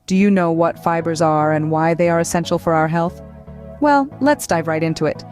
Do you know what fibers are and why they are essential for our health? Well, let's dive right into it.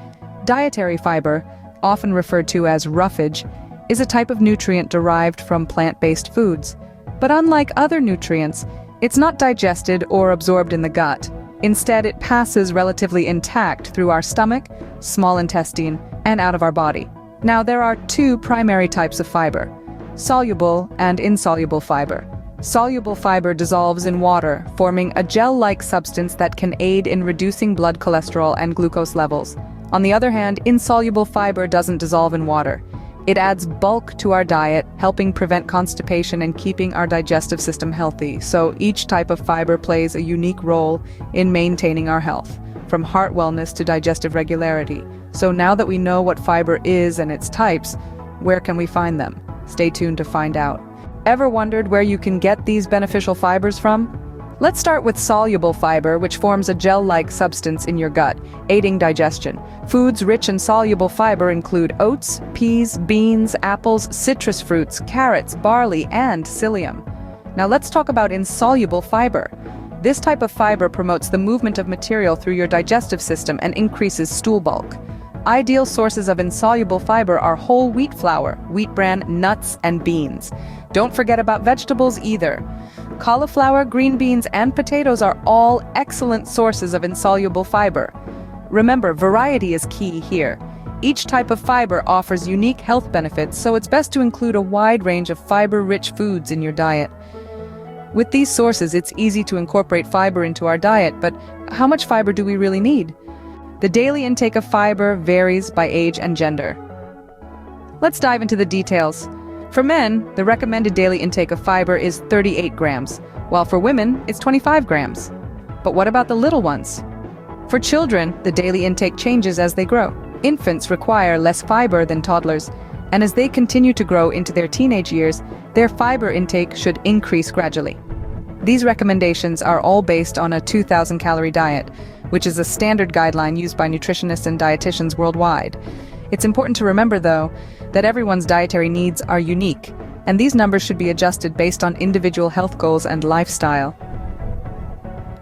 Dietary fiber, often referred to as roughage, is a type of nutrient derived from plant-based foods. But unlike other nutrients, it's not digested or absorbed in the gut. Instead, it passes relatively intact through our stomach, small intestine, and out of our body. Now, there are two primary types of fiber: soluble and insoluble fiber. Soluble fiber dissolves in water, forming a gel-like substance that can aid in reducing blood cholesterol and glucose levels. On the other hand, insoluble fiber doesn't dissolve in water. It adds bulk to our diet, helping prevent constipation and keeping our digestive system healthy. So each type of fiber plays a unique role in maintaining our health, from heart wellness to digestive regularity. So now that we know what fiber is and its types, where can we find them? Stay tuned to find out. Ever wondered where you can get these beneficial fibers from? Let's start with soluble fiber, which forms a gel-like substance in your gut, aiding digestion. Foods rich in soluble fiber include oats, peas, beans, apples, citrus fruits, carrots, barley, and psyllium. Now let's talk about insoluble fiber. This type of fiber promotes the movement of material through your digestive system and increases stool bulk. Ideal sources of insoluble fiber are whole wheat flour, wheat bran, nuts, and beans. Don't forget about vegetables either. Cauliflower, green beans, and potatoes are all excellent sources of insoluble fiber. Remember, variety is key here. Each type of fiber offers unique health benefits, so it's best to include a wide range of fiber-rich foods in your diet. With these sources, it's easy to incorporate fiber into our diet, but how much fiber do we really need? The daily intake of fiber varies by age and gender. Let's dive into the details. For men, the recommended daily intake of fiber is 38 grams, while for women, it's 25 grams. But what about the little ones? For children, the daily intake changes as they grow. Infants require less fiber than toddlers, and as they continue to grow into their teenage years, their fiber intake should increase gradually. These recommendations are all based on a 2,000-calorie diet, which is a standard guideline used by nutritionists and dietitians worldwide. It's important to remember, though, that everyone's dietary needs are unique, and these numbers should be adjusted based on individual health goals and lifestyle.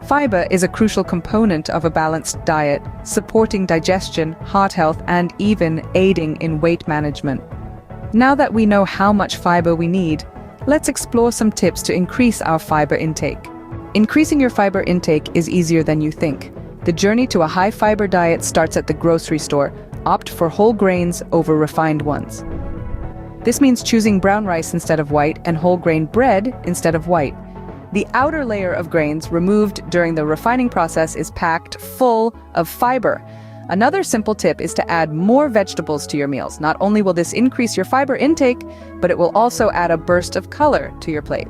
Fiber is a crucial component of a balanced diet, supporting digestion, heart health, and even aiding in weight management. Now that we know how much fiber we need, let's explore some tips to increase our fiber intake. Increasing your fiber intake is easier than you think. The journey to a high-fiber diet starts at the grocery store. Opt for whole grains over refined ones. This means choosing brown rice instead of white and whole grain bread instead of white. The outer layer of grains removed during the refining process is packed full of fiber. Another simple tip is to add more vegetables to your meals. Not only will this increase your fiber intake, but it will also add a burst of color to your plate.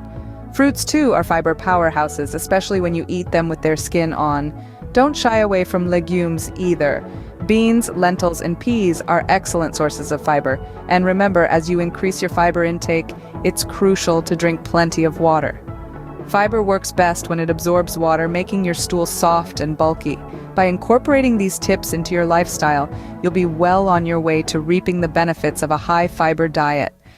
Fruits, too, are fiber powerhouses, especially when you eat them with their skin on. Don't shy away from legumes either. Beans, lentils, and peas are excellent sources of fiber. And remember, as you increase your fiber intake, it's crucial to drink plenty of water. Fiber works best when it absorbs water, making your stool soft and bulky. By incorporating these tips into your lifestyle, you'll be well on your way to reaping the benefits of a high-fiber diet.